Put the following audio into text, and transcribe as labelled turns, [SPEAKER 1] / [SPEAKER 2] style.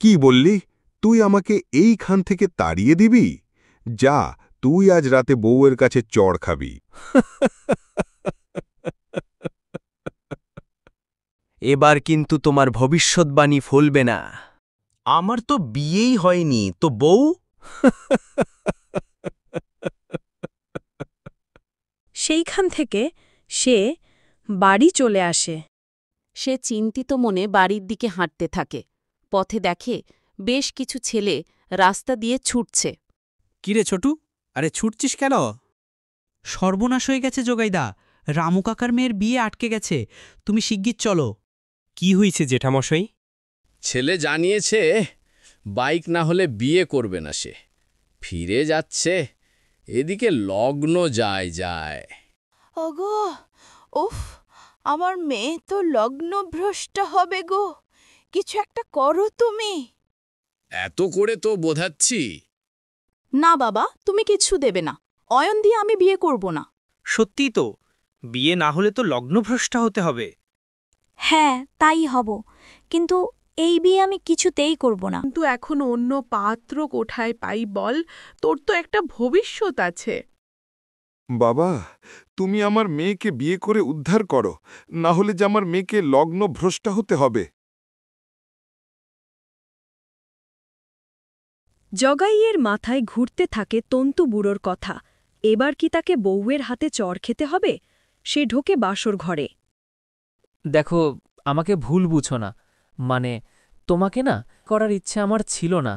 [SPEAKER 1] কি বললি? তুই আমাকে এইখান থেকে তাড়িয়ে দিবি? যা, তুই আজ রাতে বউয়ের কাছে চড় খাবি।
[SPEAKER 2] এবার কিন্তু তোমার ভবিষ্যৎবাণী ফলবে না।
[SPEAKER 3] আমার তো বিয়েই হয়নি, তো বউ?
[SPEAKER 4] সেইখান থেকে সে বাড়ি চলে আসে।
[SPEAKER 5] সে চিন্তিত মনে বাড়ির দিকে হাঁটতে থাকে। পথে দেখে বেশ কিছু ছেলে রাস্তা দিয়ে ছুটছে।
[SPEAKER 6] কিরে ছোটু, আরে ছুটছিস কেন? সর্বনাশ হয়ে গেছে জোগাইদা, রামু কাকার মেয়ের বিয়ে আটকে গেছে, তুমি শিগগির চলো।
[SPEAKER 7] কি হইছে জেঠামশাই?
[SPEAKER 8] ছেলে জানিয়েছে বাইক না হলে বিয়ে করবে না সে। ফিরে যাচ্ছে, এদিকে লগ্ন যায়।
[SPEAKER 9] ওগো, উফ, আমার মেয়ে তো লগ্নভ্রষ্ট হবে গো। কিছু একটা করো তুমি।
[SPEAKER 8] এত করে তো বোঝাচ্ছি।
[SPEAKER 9] না বাবা, তুমি কিচ্ছু দেবে না। অয়ন দিয়ে আমি বিয়ে করব না।
[SPEAKER 7] সত্যিই তো, বিয়ে না হলে তো লগ্নভ্রষ্টা হতে হবে।
[SPEAKER 10] হ্যাঁ, তাই হব, কিন্তু এই বিয়ে আমি কিছুতেই করব না।
[SPEAKER 11] কিন্তু এখন অন্য পাত্র কোথায় পাই বল? তোর তো একটা ভবিষ্যৎ আছে।
[SPEAKER 1] বাবা, তুমি আমার মেয়েকে বিয়ে করে উদ্ধার করো, না হলে যে আমার মেয়েকে লগ্ন ভ্রষ্টা হতে হবে।
[SPEAKER 4] জগাইয়ের মাথায় ঘুরতে থাকে তন্তু বুড়োর কথা। এবার কি তাকে বউয়ের হাতে চড় খেতে হবে? সে ঢোকে বাসর ঘরে।
[SPEAKER 12] দেখো, আমাকে ভুল বুঝো না, মানে তোমাকে না করার ইচ্ছে আমার ছিল না।